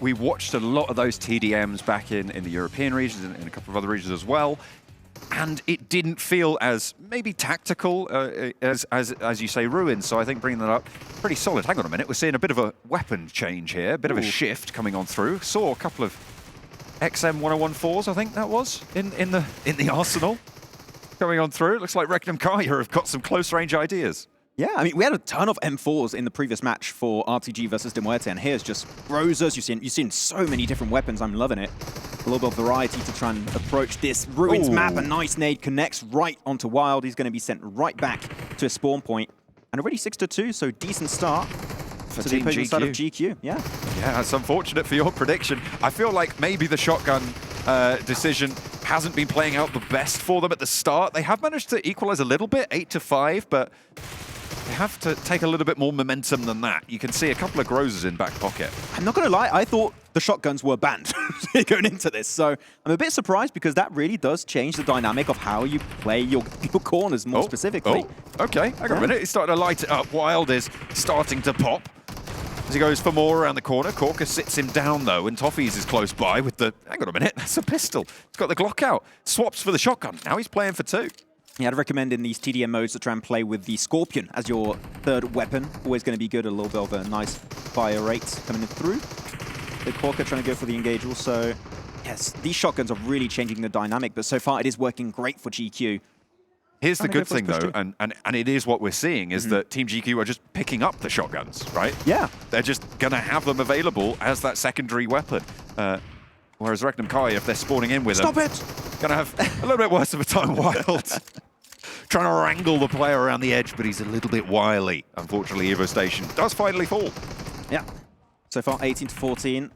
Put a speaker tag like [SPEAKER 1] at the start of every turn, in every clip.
[SPEAKER 1] we watched a lot of those TDMs back in the European regions and in a couple of other regions as well. And it didn't feel as maybe tactical as you say, ruined. So I think bringing that up, pretty solid. Hang on a minute, we're seeing a bit of a weapon change here, a bit of a shift coming on through. Saw a couple of XM1014s, I think that was in the arsenal coming on through. It looks like Regnum Kaya have got some close range ideas.
[SPEAKER 2] Yeah, I mean, we had a ton of M4s in the previous match for RTG versus De Muerte, and here's just Rosas. You've seen so many different weapons. I'm loving it. A little bit of variety to try and approach this Ruins map. A nice nade connects right onto Wild. He's going to be sent right back to a spawn point. And already 6-2, so decent start
[SPEAKER 1] For
[SPEAKER 2] to
[SPEAKER 1] Team
[SPEAKER 2] the opposing
[SPEAKER 1] GQ.
[SPEAKER 2] side of GQ. Yeah,
[SPEAKER 1] That's unfortunate for your prediction. I feel like maybe the shotgun decision hasn't been playing out the best for them at the start. They have managed to equalize a little bit, 8-5, but they have to take a little bit more momentum than that. You can see a couple of Grozers in back pocket.
[SPEAKER 2] I'm not going to lie, I thought the shotguns were banned going into this. So I'm a bit surprised because that really does change the dynamic of how you play your corners more specifically.
[SPEAKER 1] Okay, hang on a minute. He's starting to light it up. Wild is starting to pop as he goes for more around the corner. Corker sits him down though, and Toffees is close by with the, hang on a minute, that's a pistol. He's got the Glock out. Swaps for the shotgun. Now he's playing for two.
[SPEAKER 2] Yeah, I'd recommend in these TDM modes to try and play with the Scorpion as your third weapon. Always going to be good, a little bit of a nice fire rate coming through. The Corker trying to go for the engage also. Yes, these shotguns are really changing the dynamic, but so far it is working great for GQ.
[SPEAKER 1] Here's the good thing though, and it is what we're seeing, is that Team GQ are just picking up the shotguns, right?
[SPEAKER 2] Yeah.
[SPEAKER 1] They're just going to have them available as that secondary weapon. Whereas Regnum Kai, if they're spawning in with them, going to have a little bit worse of a time. Wild. Trying to wrangle the player around the edge, but he's a little bit wily. Unfortunately, Evo Station does finally fall.
[SPEAKER 2] Yeah. So far, 18-14.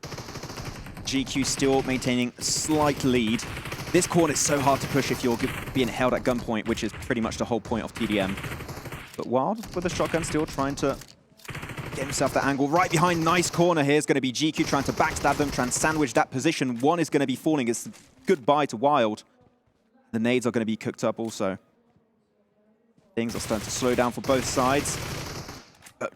[SPEAKER 2] GQ still maintaining a slight lead. This corner is so hard to push if you're being held at gunpoint, which is pretty much the whole point of TDM. But Wild, with the shotgun, still trying to get himself that angle. Right behind, nice corner here is going to be GQ trying to backstab them, trying to sandwich that position. One is going to be falling. It's goodbye to Wild. The nades are going to be cooked up also. Things are starting to slow down for both sides.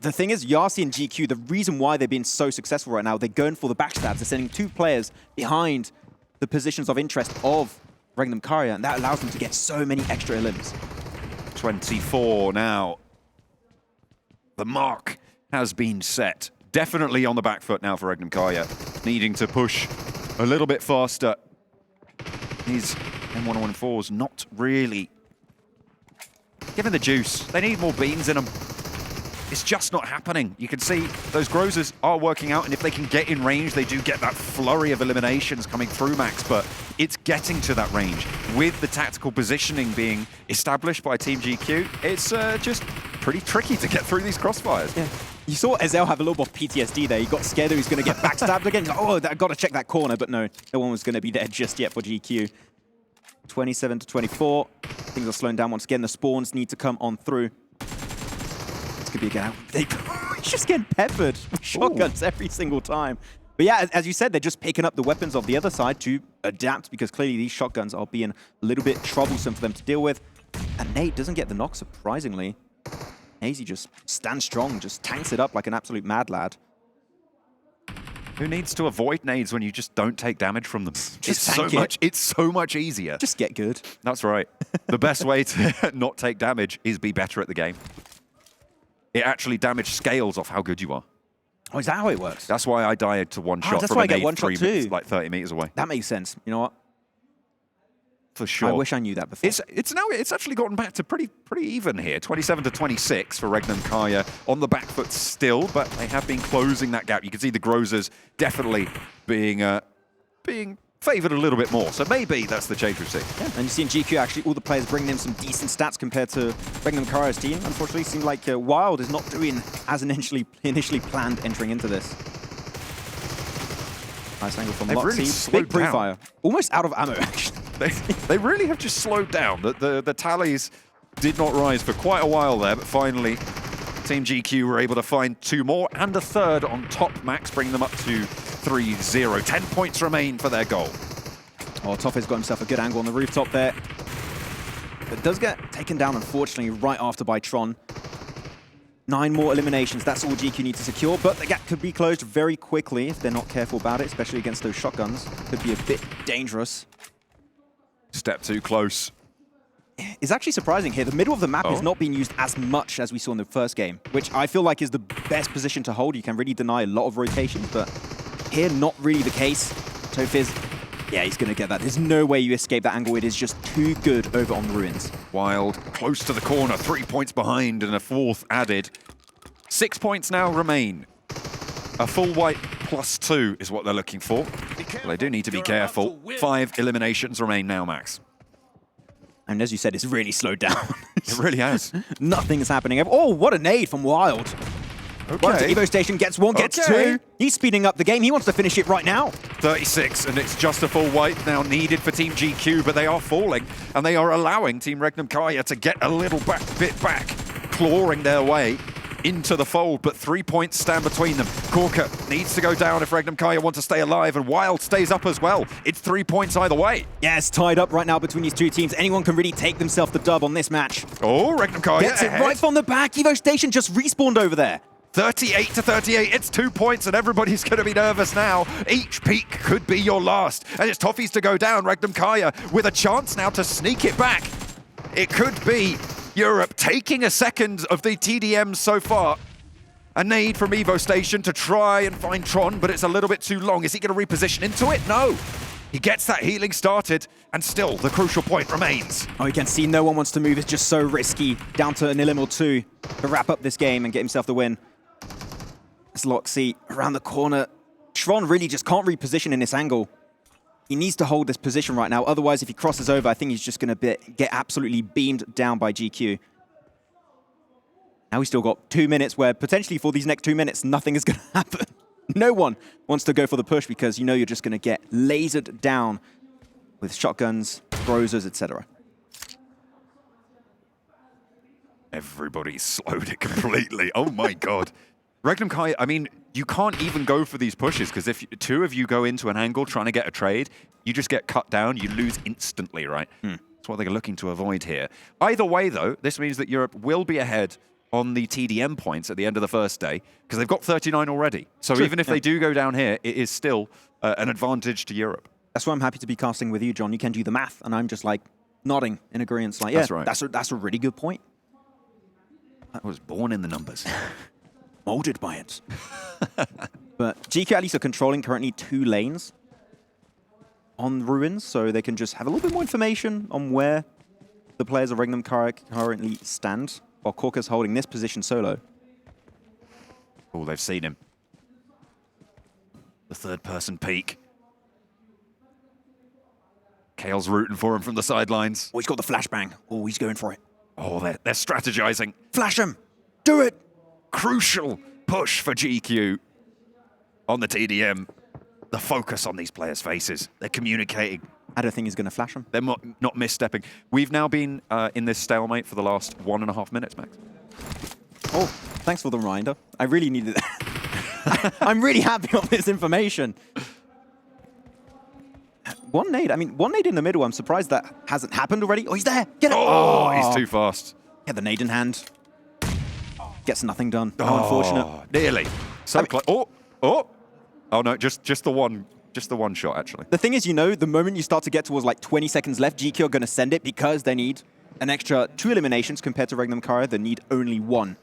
[SPEAKER 2] The thing is, Yasi and GQ, the reason why they've been so successful right now, they're going for the backstabs. They're sending two players behind the positions of interest of Regnum Karya, and that allows them to get so many extra elims.
[SPEAKER 1] 24 now. The mark has been set. Definitely on the back foot now for Regnum Kaya, needing to push a little bit faster. His M114's not really giving the juice. They need more beans in them. It's just not happening. You can see those Grozers are working out, and if they can get in range, they do get that flurry of eliminations coming through, Max, but it's getting to that range. With the tactical positioning being established by Team GQ, it's just pretty tricky to get through these crossfires.
[SPEAKER 2] Yeah. You saw Ezel have a little bit of PTSD there. He got scared that he was going to get backstabbed again. He's like, oh, I've got to check that corner, but no one was going to be there just yet for GQ. 27-24. Things are slowing down once again. The spawns need to come on through. Could be again. They just getting peppered with shotguns every single time. But yeah, as you said, they're just picking up the weapons of the other side to adapt, because clearly these shotguns are being a little bit troublesome for them to deal with. And Nate doesn't get the knock, surprisingly. Hazy just stands strong, just tanks it up like an absolute mad lad.
[SPEAKER 1] Who needs to avoid nades when you just don't take damage from them?
[SPEAKER 2] It's
[SPEAKER 1] so much easier.
[SPEAKER 2] Just get good.
[SPEAKER 1] That's right. The best way to not take damage is be better at the game. It actually damage scales off how good you are.
[SPEAKER 2] Oh, is that how it works?
[SPEAKER 1] That's why I died to one shot
[SPEAKER 2] that's
[SPEAKER 1] from
[SPEAKER 2] why
[SPEAKER 1] a
[SPEAKER 2] I get
[SPEAKER 1] nade
[SPEAKER 2] one shot too.
[SPEAKER 1] like 30 meters away.
[SPEAKER 2] That makes sense. You know what?
[SPEAKER 1] For sure.
[SPEAKER 2] I wish I knew that before.
[SPEAKER 1] It's actually gotten back to pretty even here. 27-26 for Regnum Kaya on the back foot still, but they have been closing that gap. You can see the Grozers definitely being favoured a little bit more. So maybe that's the change we've seen.
[SPEAKER 2] Yeah, and you've seen GQ actually, all the players bringing in some decent stats compared to Regnum Kara's team. Unfortunately, it seemed like Wild is not doing as initially planned entering into this. Nice angle from Loxy.
[SPEAKER 1] Really
[SPEAKER 2] big pre-fire. Almost out of ammo, actually.
[SPEAKER 1] They really have just slowed down. The tallies did not rise for quite a while there, but finally Team GQ were able to find two more and a third on top, Max, bringing them up to 3-0. 10 points remain for their goal.
[SPEAKER 2] Oh, Toffee's got himself a good angle on the rooftop there. But does get taken down, unfortunately, right after by Tron. 9 more eliminations. That's all GQ need to secure, but the gap could be closed very quickly if they're not careful about it, especially against those shotguns. Could be a bit dangerous.
[SPEAKER 1] Step too close.
[SPEAKER 2] It's actually surprising here. The middle of the map is not being used as much as we saw in the first game, which I feel like is the best position to hold. You can really deny a lot of rotations, but here, not really the case. Tofiz, yeah, he's going to get that. There's no way you escape that angle. It is just too good over on the ruins.
[SPEAKER 1] Wild, close to the corner, 3 points behind and a 4th added. 6 points now remain. A full white +2 is what they're looking for. But they do need to be careful. 5 eliminations remain now, Max.
[SPEAKER 2] And as you said, it's really slowed down.
[SPEAKER 1] It really has.
[SPEAKER 2] Nothing is happening. Oh, what a nade from Wild.
[SPEAKER 1] Okay.
[SPEAKER 2] Evo Station gets 1, gets 2. He's speeding up the game. He wants to finish it right now.
[SPEAKER 1] 36, and it's just a full white now needed for Team GQ, but they are falling, and they are allowing Team Regnum Kaya to get a little bit back, clawing their way into the fold, but 3 points stand between them. Corker needs to go down if Regnum Kaya want to stay alive, and Wild stays up as well. It's 3 points either way.
[SPEAKER 2] Yeah, it's tied up right now between these two teams. Anyone can really take themselves the dub on this match.
[SPEAKER 1] Oh, Regnum Kaya
[SPEAKER 2] gets it right from the back. Evo Station just respawned over there.
[SPEAKER 1] 38 to 38, it's 2 points and everybody's going to be nervous now. Each peak could be your last. And it's Toffees to go down, Regnum Kaya with a chance now to sneak it back. It could be Europe taking a second of the TDMs so far. A nade from Evo Station to try and find Tron, but it's a little bit too long. Is he going to reposition into it? No. He gets that healing started, and still the crucial point remains.
[SPEAKER 2] Oh, you can see no one wants to move. It's just so risky. Down to an elim or 2 to wrap up this game and get himself the win. It's Loxy around the corner. Tron really just can't reposition in this angle. He needs to hold this position right now. Otherwise, if he crosses over, I think he's just going to get absolutely beamed down by GQ. Now we've still got 2 minutes where potentially for these next 2 minutes, nothing is going to happen. No one wants to go for the push because you know you're just going to get lasered down with shotguns, brosers, etc.
[SPEAKER 1] Everybody's slowed it completely. Oh my God. Regnum Kai, I mean, you can't even go for these pushes because if 2 of you go into an angle trying to get a trade, you just get cut down, you lose instantly, right? That's what they're looking to avoid here. Either way, though, this means that Europe will be ahead on the TDM points at the end of the first day because they've got 39 already. So even if they do go down here, it is still an advantage to Europe.
[SPEAKER 2] That's why I'm happy to be casting with you, John. You can do the math, and I'm just like nodding in agreement. Like, yeah,
[SPEAKER 1] that's right.
[SPEAKER 2] That's a really good point.
[SPEAKER 1] I was born in the numbers.
[SPEAKER 2] Molded by it. But GQ at least are controlling currently 2 lanes on ruins, so they can just have a little bit more information on where the players of Regnum currently stand, while Corker's holding this position solo.
[SPEAKER 1] Oh, they've seen him. The 3rd-person peek. Kale's rooting for him from the sidelines.
[SPEAKER 2] Oh, he's got the flashbang. Oh, he's going for it.
[SPEAKER 1] Oh, they're strategizing.
[SPEAKER 2] Flash him! Do it!
[SPEAKER 1] Crucial push for GQ on the TDM. The focus on these players' faces. They're communicating.
[SPEAKER 2] I don't think he's going to flash him.
[SPEAKER 1] They're not misstepping. We've now been in this stalemate for the last 1.5 minutes, Max.
[SPEAKER 2] Oh, thanks for the reminder. I really needed that. I'm really happy on this information. 1 nade. I mean, 1 nade in the middle. I'm surprised that hasn't happened already. Oh, he's there. Get it.
[SPEAKER 1] Oh, he's too fast.
[SPEAKER 2] Get the nade in hand. Gets nothing done. How unfortunate.
[SPEAKER 1] Nearly. So close. Oh no, just the one shot actually.
[SPEAKER 2] The thing is, you know, the moment you start to get towards like 20 seconds left, GQ are going to send it because they need an extra 2 eliminations compared to Regnum Kara. They need only 1.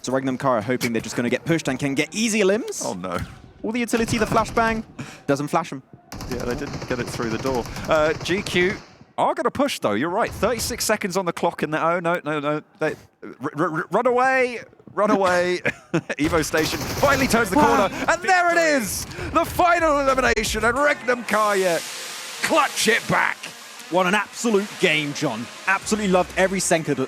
[SPEAKER 2] So Regnum Kara hoping they're just going to get pushed and can get easy elims.
[SPEAKER 1] Oh no.
[SPEAKER 2] All the utility, the flashbang, doesn't flash them.
[SPEAKER 1] Yeah, they didn't get it through the door. GQ are going to push though. You're right. 36 seconds on the clock in the. Oh no. They, run away. Run away. Evo Station finally turns the corner. And there it is. The final elimination. And Regnum Kaya clutch it back.
[SPEAKER 2] What an absolute game, John. Absolutely loved every second